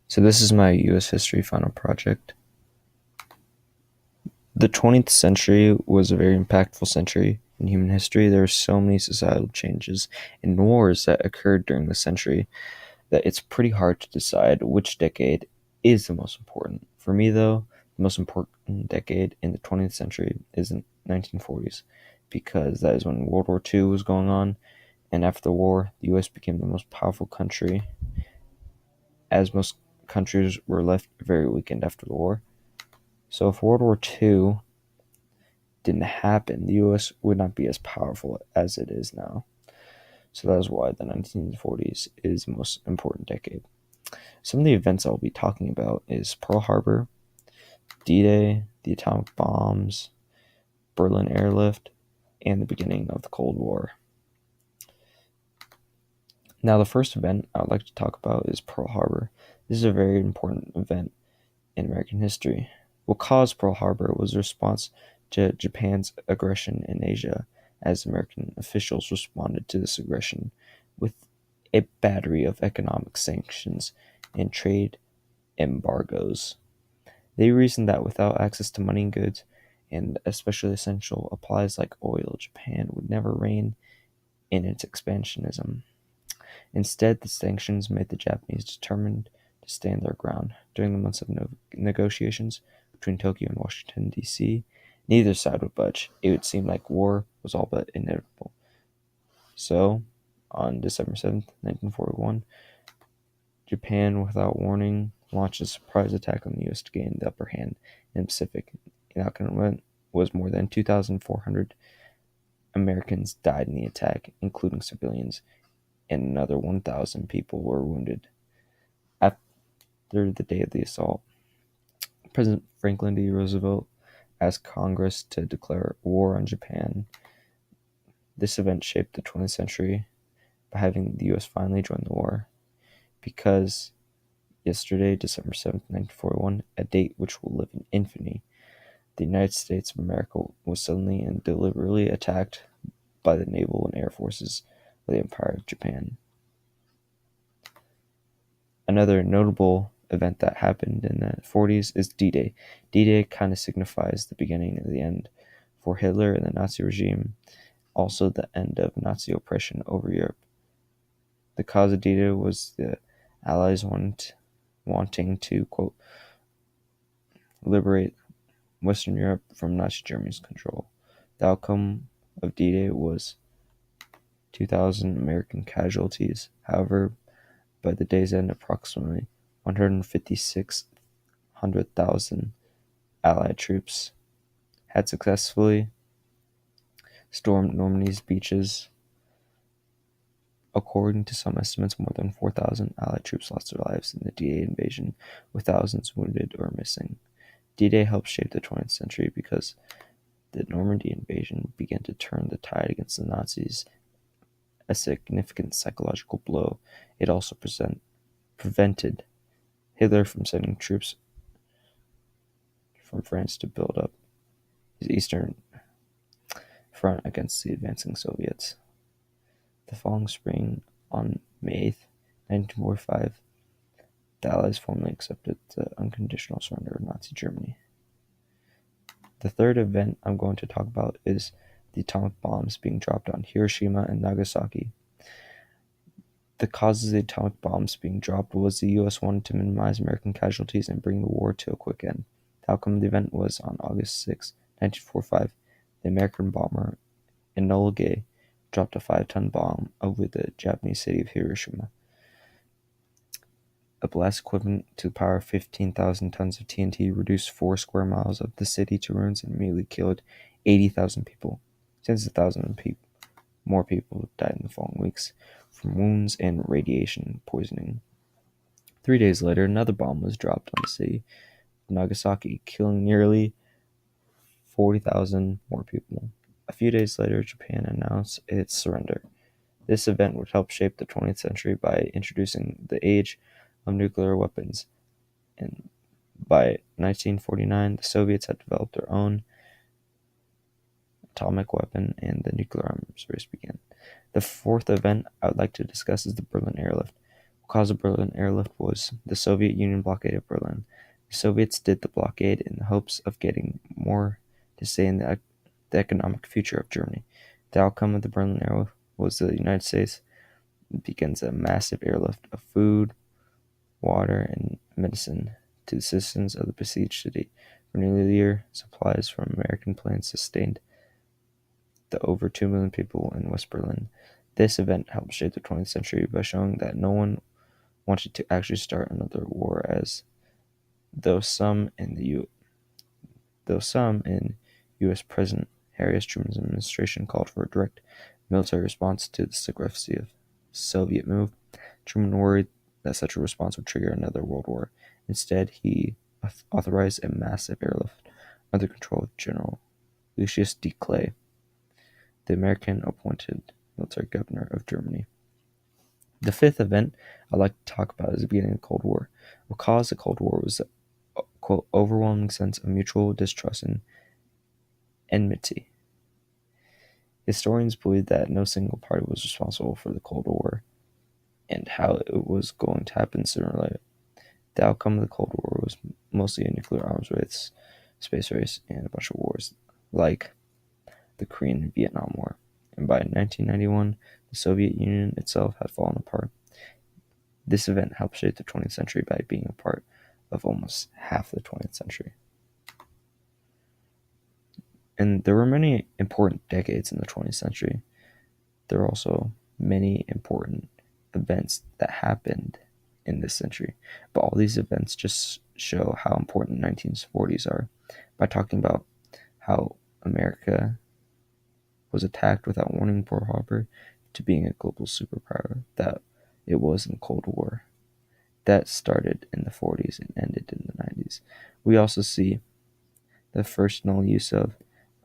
So this is my U.S. history final project. The 20th century was a very impactful century in human history. There were so many societal changes and wars that occurred during the century that it's pretty hard to decide which decade is the most important. For me, though, the most important decade in the 20th century is the 1940s because that is when World War II was going on, and after the war, the U.S. became the most powerful country, as most countries were left very weakened after the war. So if World War II didn't happen, the US would not be as powerful as it is now. So that is why the 1940s is the most important decade. Some of the events I'll be talking about is Pearl Harbor, D-Day, the atomic bombs, Berlin airlift, and the beginning of the Cold War. Now, the first event I would like to talk about is Pearl Harbor. This is a very important event in American history. What caused Pearl Harbor was a response to Japan's aggression in Asia, as American officials responded to this aggression with a battery of economic sanctions and trade embargoes. They reasoned that without access to money and goods, and especially essential supplies like oil, Japan would never reign in its expansionism. Instead, the sanctions made the Japanese determined to stand their ground. During the months of negotiations between Tokyo and Washington, D.C., neither side would budge. It would seem like war was all but inevitable. So, on December 7th, 1941, Japan, without warning, launched a surprise attack on the U.S. to gain the upper hand in the Pacific. The outcome was more than 2,400 Americans died in the attack, including civilians, and another 1,000 people were wounded. After the day of the assault, President Franklin D. Roosevelt asked Congress to declare war on Japan. This event shaped the 20th century by having the U.S. finally join the war, because yesterday, December 7th, 1941, a date which will live in infamy, the United States of America was suddenly and deliberately attacked by the naval and air forces of the Empire of Japan. Another notable event that happened in the 40s is D-Day. D-Day kind of signifies the beginning of the end for Hitler and the Nazi regime, also the end of Nazi oppression over Europe. The cause of D-Day was the Allies wanting to, quote, liberate Western Europe from Nazi Germany's control. The outcome of D-Day was 2,000 American casualties. However, by the day's end, approximately 156,000 Allied troops had successfully stormed Normandy's beaches. According to some estimates, more than 4,000 Allied troops lost their lives in the D-Day invasion, with thousands wounded or missing. D-Day helped shape the 20th century because the Normandy invasion began to turn the tide against the Nazis, a significant psychological blow. It also prevented Hitler from sending troops from France to build up his eastern front against the advancing Soviets. The following spring, on May 8th, 1945, the Allies formally accepted the unconditional surrender of Nazi Germany. The third event I'm going to talk about is the atomic bombs being dropped on Hiroshima and Nagasaki. The causes of the atomic bombs being dropped was the U.S. wanted to minimize American casualties and bring the war to a quick end. The outcome of the event was on August 6, 1945, the American bomber Enola Gay dropped a 5-ton bomb over the Japanese city of Hiroshima. A blast equivalent to the power of 15,000 tons of TNT reduced 4 square miles of the city to ruins and immediately killed 80,000 people. Tens of thousands of more people died in the following weeks from wounds and radiation poisoning. 3 days later, another bomb was dropped on the city of Nagasaki, killing nearly 40,000 more people. A few days later, Japan announced its surrender. This event would help shape the 20th century by introducing the age of nuclear weapons. And by 1949, the Soviets had developed their own atomic weapon and the nuclear arms race began. The fourth event I would like to discuss is the Berlin airlift. What caused the Berlin airlift was the Soviet Union blockade of Berlin. The Soviets did the blockade in the hopes of getting more to say in the economic future of Germany. The outcome of the Berlin airlift was the United States begins a massive airlift of food, water, and medicine to the citizens of the besieged city. For nearly a year, supplies from American planes sustained the over 2 million people in West Berlin. This event helped shape the 20th century by showing that no one wanted to actually start another war, as though some in U.S. President Harry S. Truman's administration called for a direct military response to this aggressive Soviet move. Truman worried that such a response would trigger another world war. Instead, he authorized a massive airlift under control of General Lucius D. Clay, the American-appointed military governor of Germany. The fifth event I'd like to talk about is the beginning of the Cold War. What caused the Cold War was a, quote, overwhelming sense of mutual distrust and enmity. Historians believe that no single party was responsible for the Cold War and how it was going to happen sooner or later. The outcome of the Cold War was mostly a nuclear arms race, space race, and a bunch of wars, like the Korean and Vietnam War. And by 1991, the Soviet Union itself had fallen apart. This event helped shape the 20th century by being a part of almost half the 20th century. And there were many important decades in the 20th century. There were also many important events that happened in this century. But all these events just show how important the 1940s are by talking about how America was attacked without warning Pearl Harbor to being a global superpower that it was in the Cold War. That started in the 40s and ended in the 90s. We also see the first null use of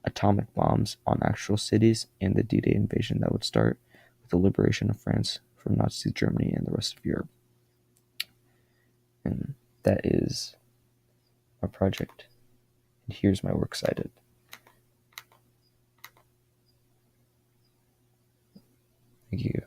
atomic bombs on actual cities and the D-Day invasion that would start with the liberation of France from Nazi Germany and the rest of Europe. And that is our project. And here's my works cited. Thank you.